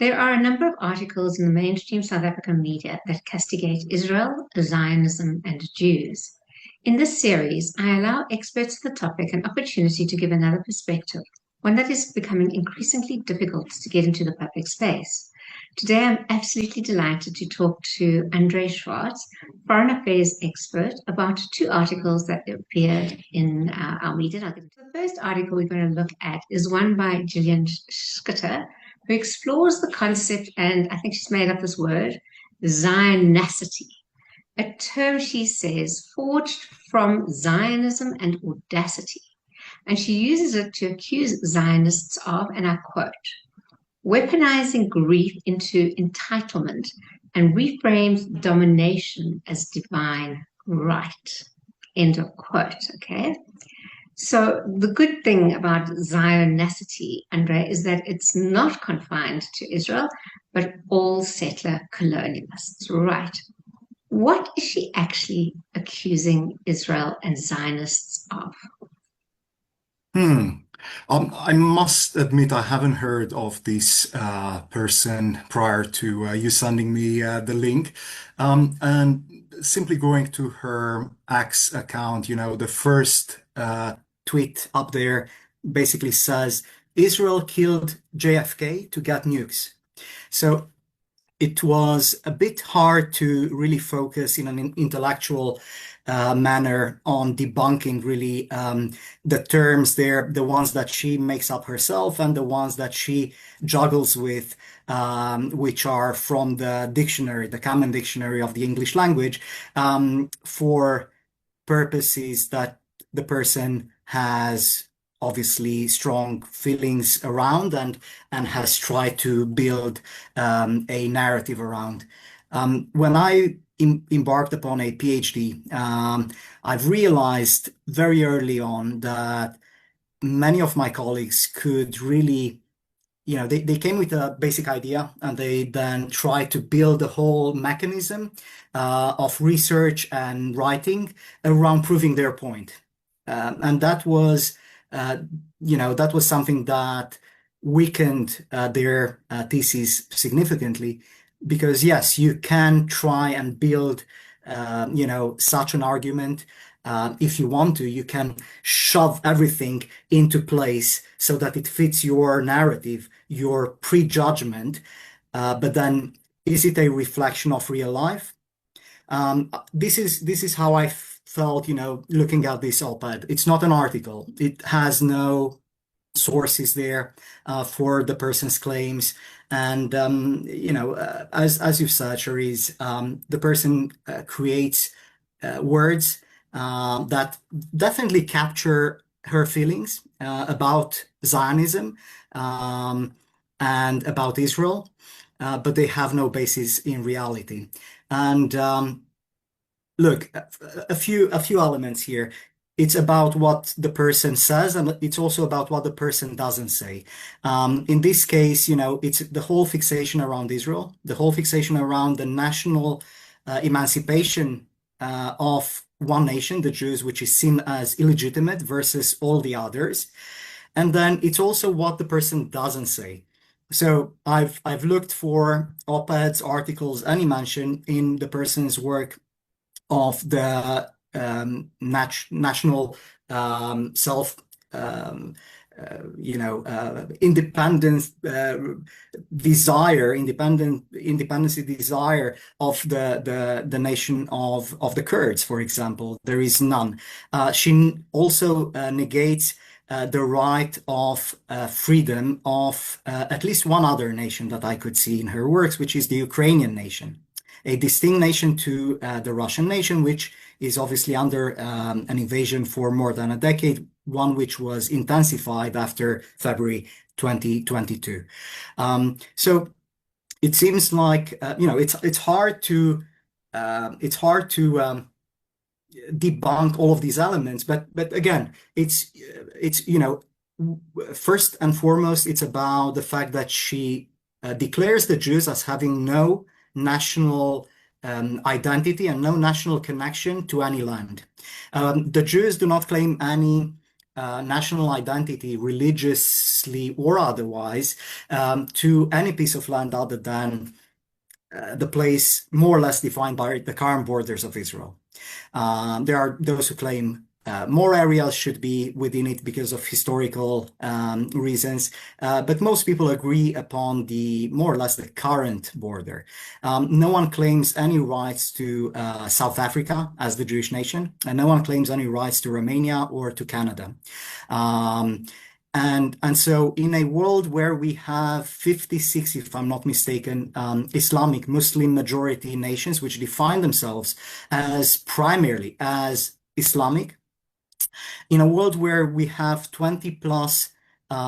There are a number of articles in the mainstream South African media that castigate Israel, Zionism, and Jews. In this series, I allow experts of the topic an opportunity to give another perspective, one that is becoming increasingly difficult to get into the public space. Today, I'm absolutely delighted to talk to Andrei Schwartz, foreign affairs expert, about two articles that appeared in our media. The first article we're going to look at is one by Gillian Schutte, who explores the concept, and I think she's made up this word, Zionicity, a term, she says, forged from Zionism and audacity. And she uses it to accuse Zionists of, and I quote, weaponizing grief into entitlement and reframes domination as divine right. End of quote. Okay. So the good thing about Zionicity, Andre, is that it's not confined to Israel, but all settler colonialists, right? What is she actually accusing Israel and Zionists of? Hmm. I must admit I haven't heard of this person prior to you sending me the link. And simply going to her X account, the first tweet up there basically says Israel killed JFK to get nukes. So it was a bit hard to really focus in an intellectual manner on debunking really the terms there, the ones that she makes up herself and the ones that she juggles with, which are from the dictionary, the Common Dictionary of the English language, for purposes that the person has obviously strong feelings around and has tried to build a narrative around. When I embarked upon a PhD, I've realized very early on that many of my colleagues could really, they came with a basic idea and they then tried to build a whole mechanism of research and writing around proving their point. And uh, that was something that weakened their thesis significantly because yes, you can try and build, such an argument. If you want to, you can shove everything into place so that it fits your narrative, your prejudgment. But then, is it a reflection of real life? This is how I felt, looking at this op-ed. It's not an article. It has no sources there for the person's claims. And as you've said, Cherise, the person creates words that definitely capture her feelings about Zionism and about Israel, but they have no basis in reality. And look, a few elements here. It's about what the person says, and it's also about what the person doesn't say. In this case, it's the whole fixation around Israel, the whole fixation around the national emancipation of one nation, the Jews, which is seen as illegitimate versus all the others. And then it's also what the person doesn't say. So I've looked for op-eds, articles, any mention in the person's work of the national self, independence desire, independency desire of the nation of the Kurds, for example. There is none. She also negates the right of freedom of at least one other nation that I could see in her works, which is the Ukrainian nation, a distinct nation to the Russian nation, which is obviously under an invasion for more than a decade, one which was intensified after February 2022. So it seems like it's hard to debunk all of these elements, but again, it's first and foremost, it's about the fact that she declares the Jews as having no national identity and no national connection to any land. The Jews do not claim any national identity, religiously or otherwise, to any piece of land other than the place more or less defined by the current borders of Israel. There are those who claim more areas should be within it because of historical reasons, but most people agree upon the more or less the current border. No one claims any rights to South Africa as the Jewish nation, and no one claims any rights to Romania or to Canada. And so in a world where we have 56, if I'm not mistaken, Islamic Muslim majority nations which define themselves as primarily as Islamic, in a world where we have 20 plus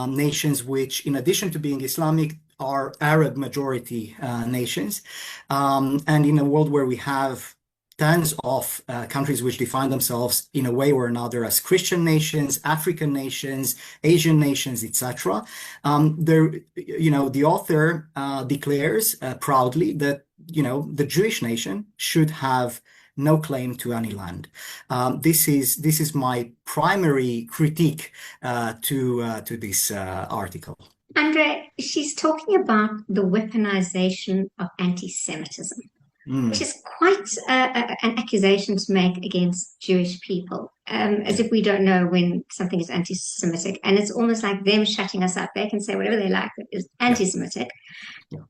nations which, in addition to being Islamic, are Arab majority nations, and in a world where we have tens of countries which define themselves in a way or another as Christian nations, African nations, Asian nations, etc. The author declares proudly that the Jewish nation should have no claim to any land. This is my primary critique to this article. Andrei, she's talking about the weaponization of anti-Semitism, which is quite an accusation to make against Jewish people, as if we don't know when something is anti-Semitic. And it's almost like them shutting us up. They can say whatever they like that is anti-Semitic,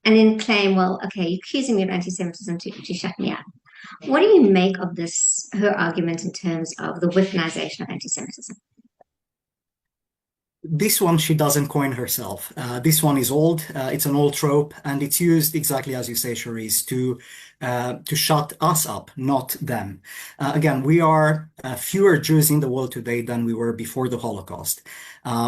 and then claim, well, okay, you're accusing me of anti-Semitism to shut me up. What do you make of this, her argument in terms of the weaponization of anti-Semitism? This one she doesn't coin herself. This one is old. It's an old trope, and it's used exactly as you say, Charisse, to shut us up, not them. Again, we are fewer Jews in the world today than we were before the Holocaust.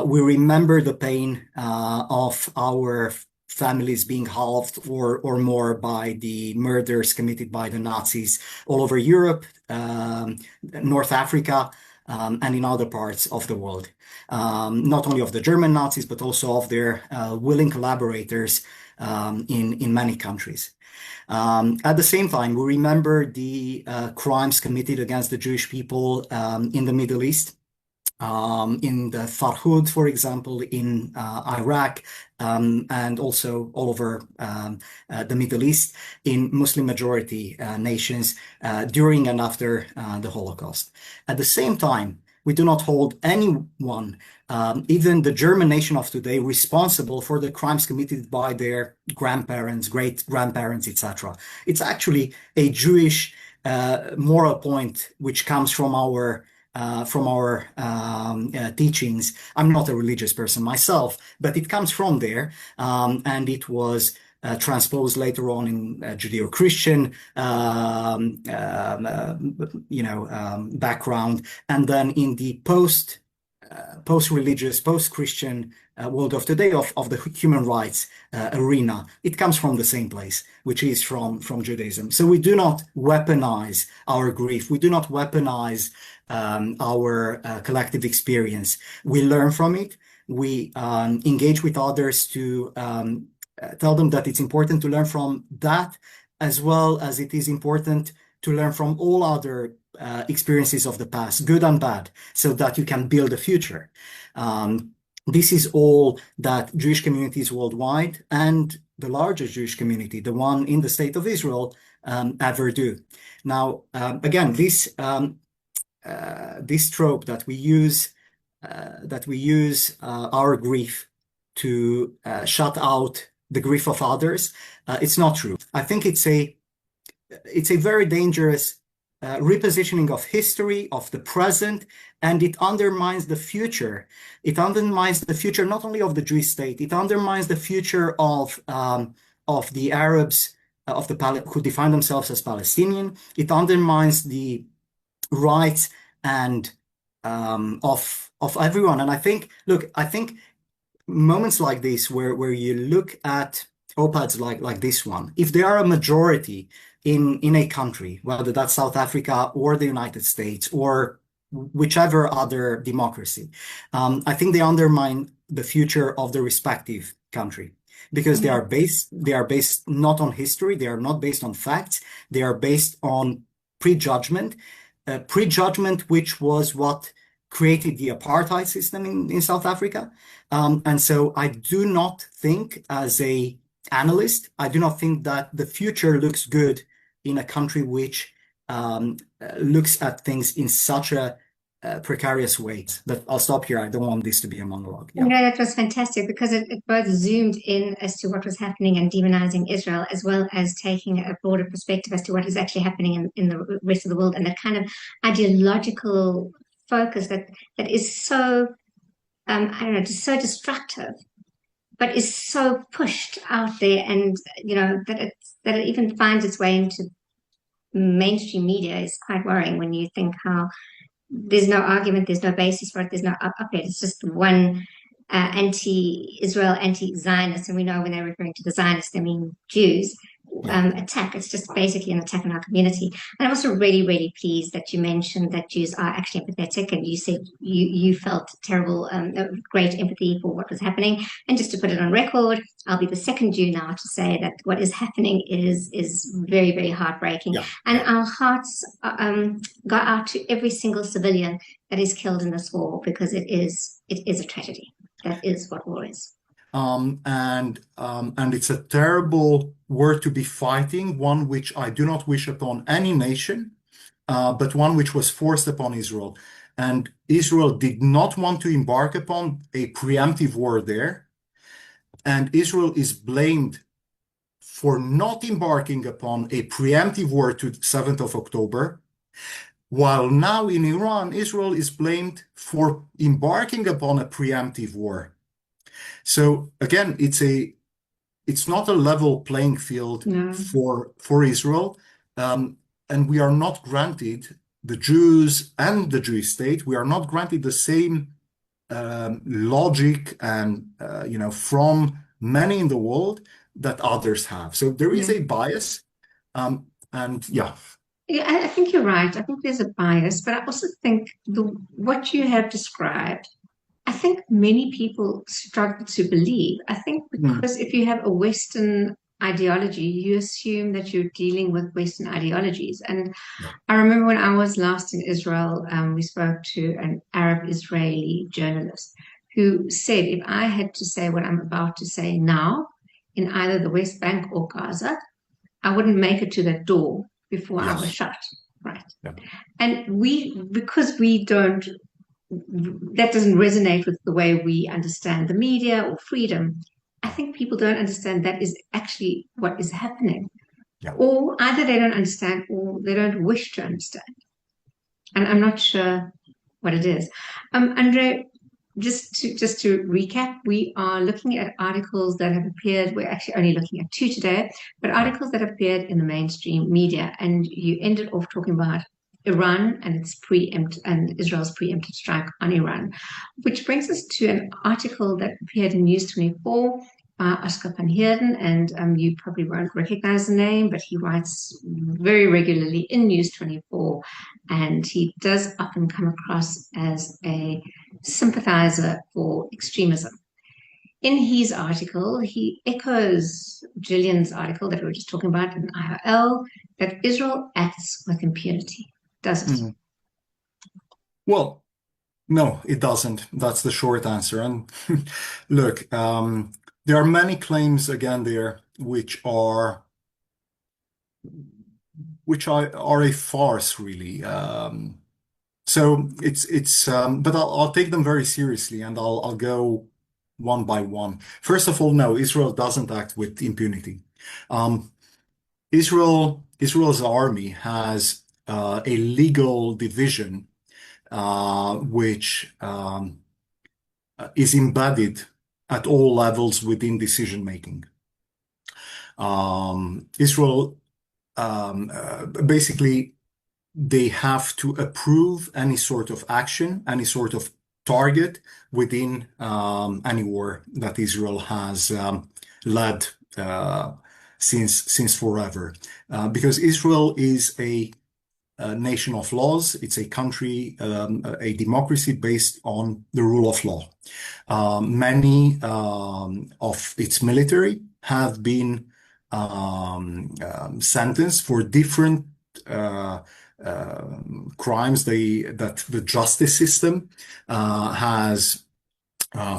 We remember the pain of our families being halved or more by the murders committed by the Nazis all over Europe, North Africa, and in other parts of the world. Not only of the German Nazis, but also of their willing collaborators in many countries. At the same time, we remember the crimes committed against the Jewish people in the Middle East, in the Farhud, for example, in Iraq, and also all over the Middle East, in Muslim majority nations during and after the Holocaust. At the same time, we do not hold anyone, even the German nation of today, responsible for the crimes committed by their grandparents, great-grandparents, etc. It's actually a Jewish moral point which comes from our teachings. I'm not a religious person myself, but it comes from there, and it was transposed later on in Judeo-Christian, background, and then in the post-religious, post-Christian world of today of the human rights arena. It comes from the same place, which is from Judaism. So we do not weaponize our grief. We do not weaponize our collective experience. We learn from it. We engage with others to tell them that it's important to learn from that, as well as it is important to learn from all other experiences of the past, good and bad, so that you can build a future. This is all that Jewish communities worldwide and the largest Jewish community, the one in the state of Israel, ever do. Now, again, this trope that we use our grief to shut out the grief of others, it's not true. I think it's a very dangerous repositioning of history, of the present, and it undermines the future. It undermines the future not only of the Jewish state, it undermines the future of the Arabs who define themselves as Palestinian. It undermines the rights and of everyone. And I think moments like this, where you look at op-eds like this one, if they are a majority in a country, whether that's South Africa or the United States or whichever other democracy, I think they undermine the future of the respective country, because they are based not on history, they are not based on facts, they are based on prejudgment, which was what created the apartheid system in South Africa. And so I do not think, as a analyst, I do not think that the future looks good in a country which looks at things in such a precarious way. But I'll stop here. I don't want this to be a monologue. Yeah. No, that was fantastic because it both zoomed in as to what was happening and demonizing Israel, as well as taking a broader perspective as to what is actually happening in the rest of the world, and the kind of ideological focus that is so I don't know, just so destructive, but is so pushed out there, and that it even finds its way into mainstream media is quite worrying when you think how there's no argument, there's no basis for it, there's no update. It's just one anti-Israel, anti-Zionist, and we know when they're referring to the Zionists, they mean Jews. Yeah. Attack. It's just basically an attack on our community. And I'm also really, really pleased that you mentioned that Jews are actually empathetic, and you said you felt terrible, great empathy for what was happening. And just to put it on record, I'll be the second Jew now to say that what is happening is very, very heartbreaking. Yeah. And our hearts go out to every single civilian that is killed in this war, because it is a tragedy. That is what war is. And it's a terrible war to be fighting, one which I do not wish upon any nation, but one which was forced upon Israel. And Israel did not want to embark upon a preemptive war there. And Israel is blamed for not embarking upon a preemptive war to 7th of October, while now in Iran, Israel is blamed for embarking upon a preemptive war. So again, it's not a level playing field No. for Israel, and we are not granted, the Jews and the Jewish state, we are not granted the same logic and from many in the world that others have. So there is a bias, and yeah. Yeah, I think you're right. I think there's a bias, but I also think what you have described, I think many people struggle to believe. I think because if you have a Western ideology, you assume that you're dealing with Western ideologies. And Yeah. I remember when I was last in Israel, we spoke to an Arab Israeli journalist who said, if I had to say what I'm about to say now in either the West Bank or Gaza, I wouldn't make it to that door before I was Yes. shot. Right. Yeah. And because we don't, that doesn't resonate with the way we understand the media or freedom. I think people don't understand that is actually what is happening. Yeah. Or either they don't understand or they don't wish to understand. And I'm not sure what it is. Andrei, just to recap, we are looking at articles that have appeared. We're actually only looking at two today, but Yeah. articles that appeared in the mainstream media. And you ended off talking about Iran and Israel's preemptive strike on Iran, which brings us to an article that appeared in News 24 by Oscar van Heerden, and you probably won't recognize the name, but he writes very regularly in News 24, and he does often come across as a sympathizer for extremism. In his article, he echoes Gillian's article that we were just talking about in IRL, that Israel acts with impunity. Does it? Well, no, it doesn't. That's the short answer. And look, there are many claims again there which are a farce, really. So but I'll take them very seriously, and I'll go one by one. First of all, no, Israel doesn't act with impunity. Um, Israel's army has a legal division which is embedded at all levels within decision making. Israel basically, they have to approve any sort of action, any sort of target within any war that Israel has led since forever. Because Israel is a nation of laws. It's a country, a democracy based on the rule of law. Many of its military have been sentenced for different crimes that the justice system has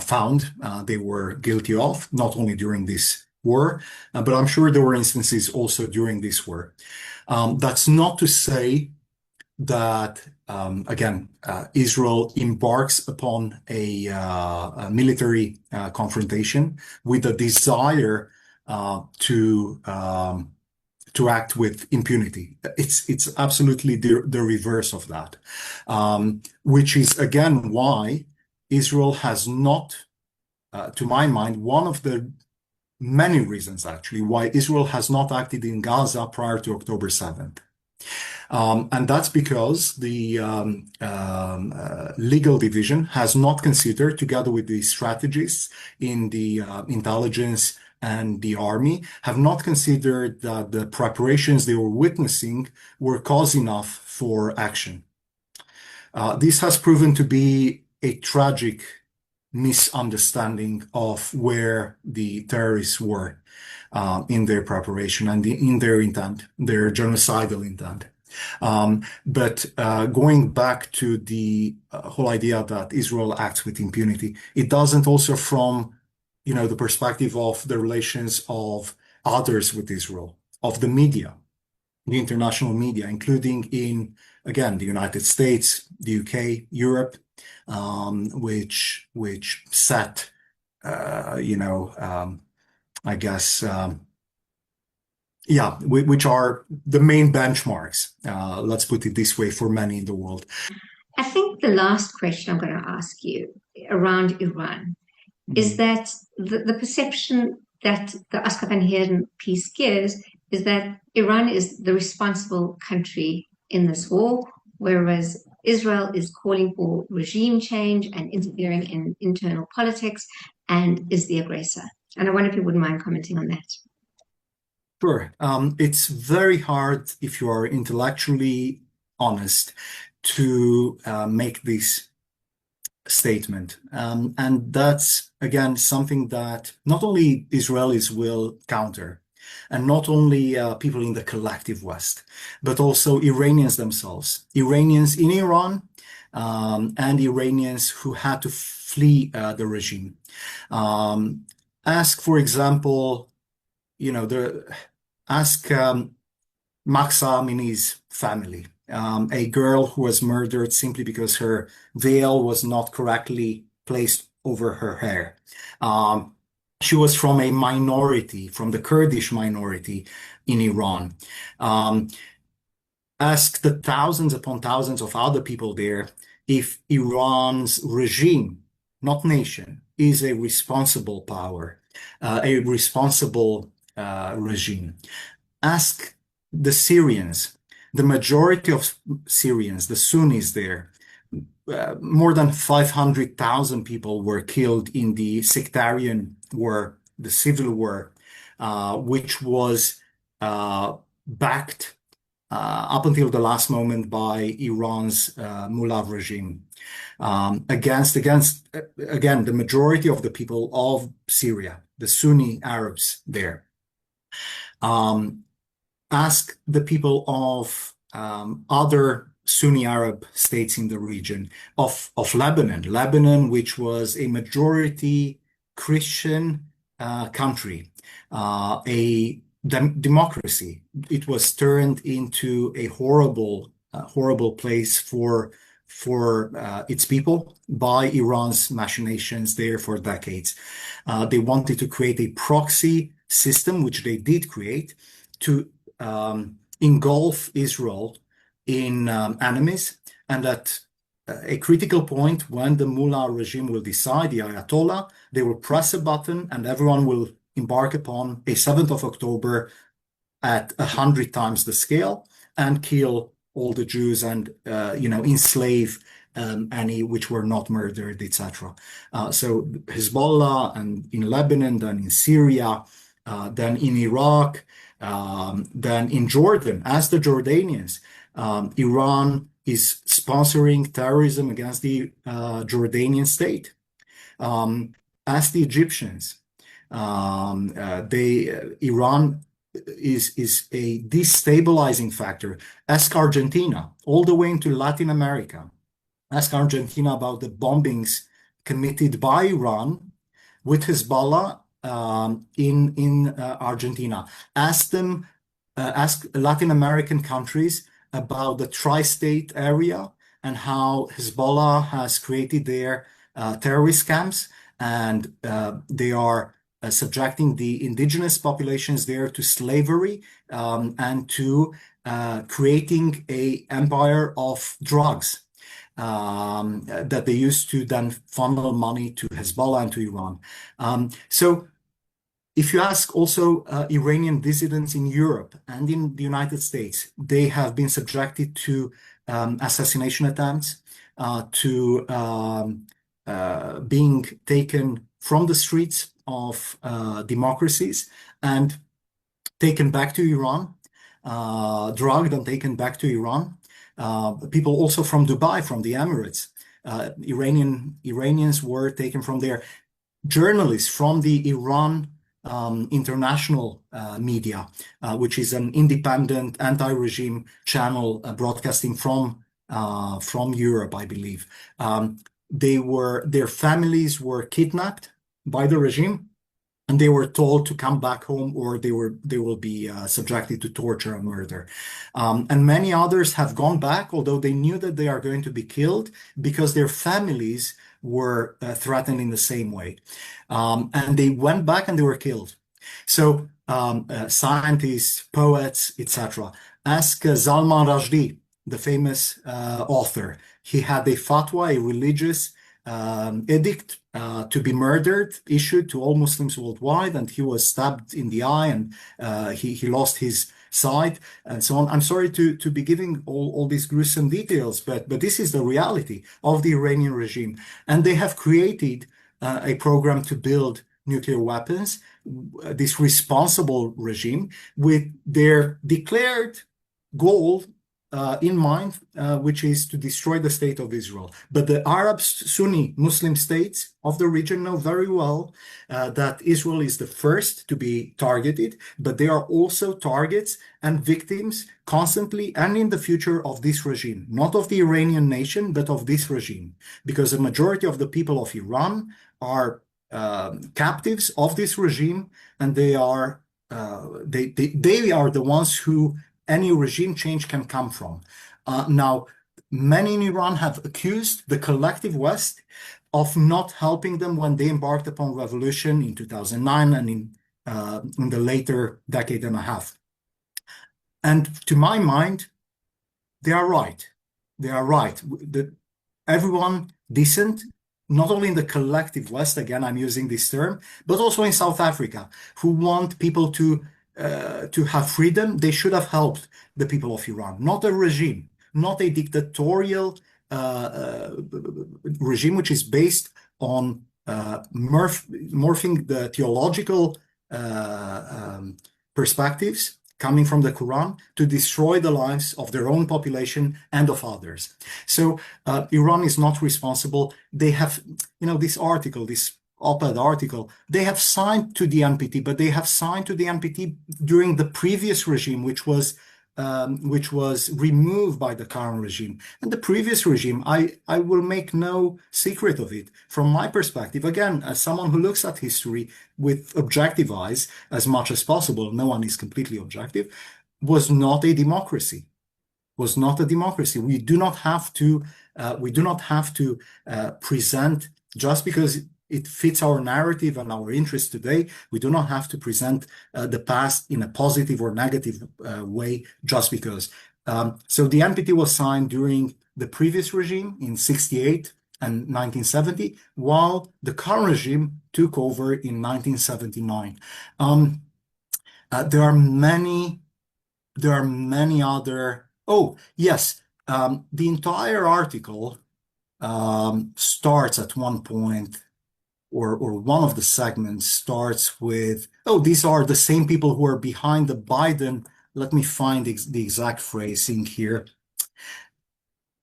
found they were guilty of, not only during this war, but I'm sure there were instances also during this war. That's not to say that, again, Israel embarks upon a military confrontation with a desire to act with impunity. It's absolutely the reverse of that, which is again why Israel has not, to my mind, one of the many reasons actually why Israel has not acted in Gaza prior to October 7th. And that's because the legal division has not considered, together with the strategists in the intelligence and the army, have not considered that the preparations they were witnessing were cause enough for action. This has proven to be a tragic misunderstanding of where the terrorists were in their preparation and in their intent, their genocidal intent. But going back to the whole idea that Israel acts with impunity, it doesn't also from, the perspective of the relations of others with Israel, of the media, the international media, including in, again, the United States, the UK, Europe, which set, I guess, which are the main benchmarks, let's put it this way, for many in the world. I think the last question I'm going to ask you around Iran is that the perception that the Ashraf and Heerden piece gives is that Iran is the responsible country in this war, whereas Israel is calling for regime change and interfering in internal politics and is the aggressor. And I wonder if you wouldn't mind commenting on that. Sure. It's very hard, if you are intellectually honest, to make this statement. And that's, again, something that not only Israelis will counter, and not only people in the collective West, but also Iranians themselves. Iranians in Iran and Iranians who had to flee the regime. Ask, for example, ask Mahsa Amini's family, a girl who was murdered simply because her veil was not correctly placed over her hair. She was from a minority, from the Kurdish minority in Iran. Ask the thousands upon thousands of other people there if Iran's regime, not nation, is a responsible power, a responsible regime. Ask the Syrians, the majority of Syrians, the Sunnis there. More than 500,000 people were killed in the sectarian war, the civil war, which was backed up until the last moment by Iran's Mullah regime, against again, the majority of the people of Syria, the Sunni Arabs there. Ask the people of other Sunni Arab states in the region, of Lebanon, which was a majority Christian country, a democracy. It was turned into a horrible place for its people by Iran's machinations there for decades. They wanted to create a proxy system, which they did create, to engulf Israel in enemies, and at a critical point, when the Mullah regime will decide, the Ayatollah, they will press a button and everyone will embark upon a 7th of October at 100 times the scale and kill all the Jews and enslave any which were not murdered, etc. So Hezbollah and in Lebanon, then in Syria, then in Iraq, then in Jordan, as the Jordanians. Iran is sponsoring terrorism against the Jordanian state. As the Egyptians, Iran is a destabilizing factor. Ask Argentina, all the way into Latin America. Ask Argentina about the bombings committed by Iran with Hezbollah in Argentina. Ask Latin American countries about the tri-state area and how Hezbollah has created their terrorist camps, and they are subjecting the indigenous populations there to slavery and to creating a empire of drugs that they used to then funnel money to Hezbollah and to Iran. So if you ask also Iranian dissidents in Europe and in the United States, they have been subjected to assassination attempts, to being taken from the streets of democracies and taken back to Iran, drugged and taken back to Iran. People also from Dubai, from the Emirates, Iranians were taken from there. Journalists from the Iran international media, which is an independent anti-regime channel broadcasting from Europe, I believe. Their families were kidnapped by the regime, and they were told to come back home or they will be subjected to torture and murder. And many others have gone back, although they knew that they are going to be killed because their families were threatened in the same way. And they went back and they were killed. So scientists, poets, etc. Ask Salman Rushdie, the famous author. He had a fatwa, a religious edict to be murdered, issued to all Muslims worldwide, and he was stabbed in the eye, and he lost his sight, and so on. I'm sorry to be giving all these gruesome details, but this is the reality of the Iranian regime, and they have created a program to build nuclear weapons, this responsible regime, with their declared goal in mind, which is to destroy the state of Israel. But the Arab Sunni Muslim states of the region know very well that Israel is the first to be targeted, but they are also targets and victims constantly and in the future of this regime, not of the Iranian nation, but of this regime, because the majority of the people of Iran are captives of this regime, and they are the ones who any regime change can come from. Now, many in Iran have accused the collective West of not helping them when they embarked upon revolution in 2009 and in the later decade and a half. And to my mind, they are right. They are right. Everyone decent, not only in the collective West, again, I'm using this term, but also in South Africa, who want people to have freedom, they should have helped the people of Iran, not a regime, not a dictatorial regime which is based on morphing the theological perspectives coming from the Quran to destroy the lives of their own population and of others. So Iran is not responsible. They have, this article, this op-ed article, they have signed to the NPT, but they have signed to the NPT during the previous regime, which was removed by the current regime. And the previous regime, I will make no secret of it. From my perspective, again, as someone who looks at history with objective eyes as much as possible, no one is completely objective, was not a democracy. Was not a democracy. We do not have to present, just because it fits our narrative and our interest today, we do not have to present the past in a positive or negative way just because. So the NPT was signed during the previous regime in 1968 and 1970, while the current regime took over in 1979. There are many other. Oh, yes. The entire article starts at one point, or one of the segments starts with, oh, these are the same people who are behind the Biden. Let me find the exact phrasing here.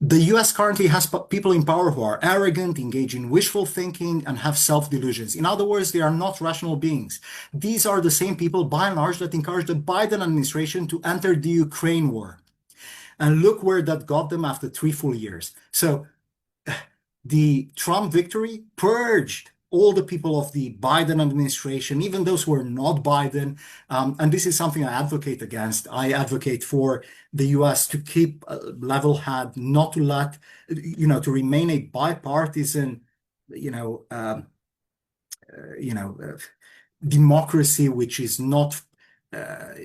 The US currently has people in power who are arrogant, engage in wishful thinking, and have self-delusions. In other words, they are not rational beings. These are the same people, by and large, that encouraged the Biden administration to enter the Ukraine war. And look where that got them after 3 full years. So the Trump victory purged all the people of the Biden administration, even those who are not Biden. And this is something I advocate against. I advocate for the US to keep a level head, not to let, to remain a bipartisan, you know, um, you know, democracy, which is not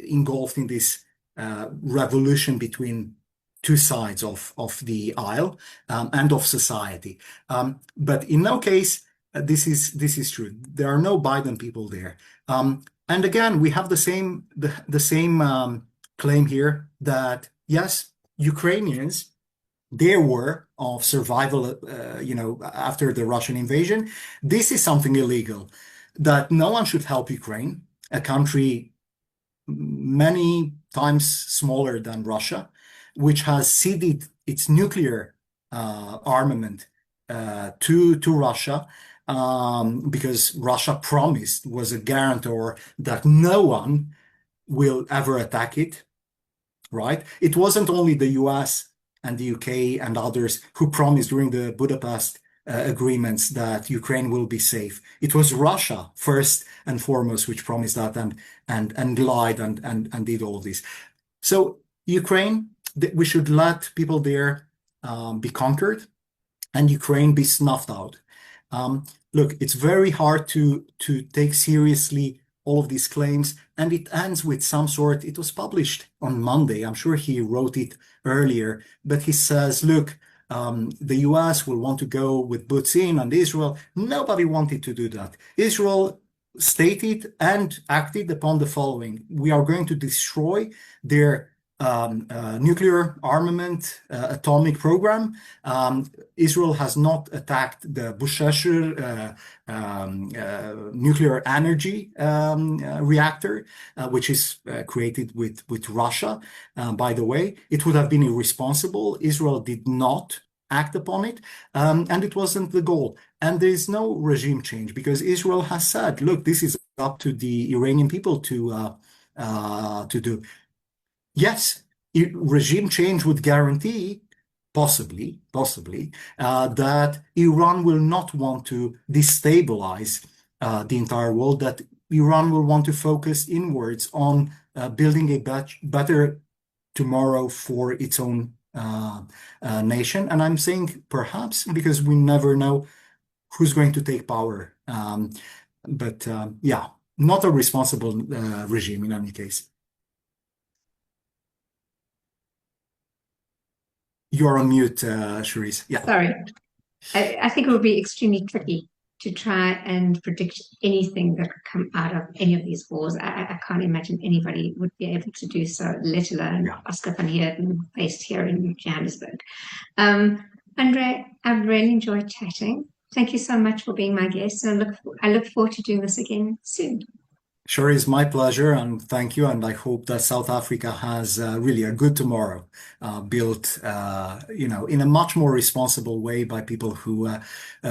engulfed in this revolution between two sides of the aisle and of society. But in no case, this is true. There are no Biden people there. And again, we have the same claim here that yes, Ukrainians, their war of survival, after the Russian invasion, this is something illegal. That no one should help Ukraine, a country many times smaller than Russia, which has ceded its nuclear armament to Russia because Russia promised, was a guarantor that no one will ever attack it, right? It wasn't only the US and the UK and others who promised during the Budapest agreements that Ukraine will be safe. It was Russia first and foremost which promised that and lied and did all of this. So Ukraine, we should let people there be conquered and Ukraine be snuffed out. Look, it's very hard to take seriously all of these claims, and it ends with some sort. It was published on Monday. I'm sure he wrote it earlier, but he says, look, the US will want to go with boots in on Israel. Nobody wanted to do that. Israel stated and acted upon the following: we are going to destroy their nuclear armament, atomic program. Israel has not attacked the Bushehr nuclear energy reactor, which is created with Russia. By the way, it would have been irresponsible. Israel did not act upon it, and it wasn't the goal. And there is no regime change because Israel has said, look, this is up to the Iranian people to do. Yes, regime change would guarantee, possibly, that Iran will not want to destabilize the entire world, that Iran will want to focus inwards on building a better tomorrow for its own nation. And I'm saying perhaps because we never know who's going to take power. But yeah, not a responsible regime in any case. You're on mute, Charisse. Yeah. Sorry. I think it would be extremely tricky to try and predict anything that could come out of any of these wars. I can't imagine anybody would be able to do so, let alone Oscar van Heerden based here in Johannesburg. Andrei, I've really enjoyed chatting. Thank you so much for being my guest, and I look forward to doing this again soon. Sure, is my pleasure, and thank you. And I hope that South Africa has really a good tomorrow, built, in a much more responsible way by people who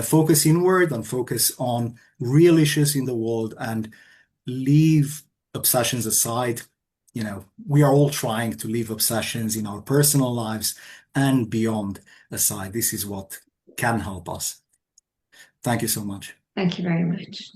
focus inward and focus on real issues in the world and leave obsessions aside. We are all trying to leave obsessions in our personal lives and beyond aside. This is what can help us. Thank you so much. Thank you very much.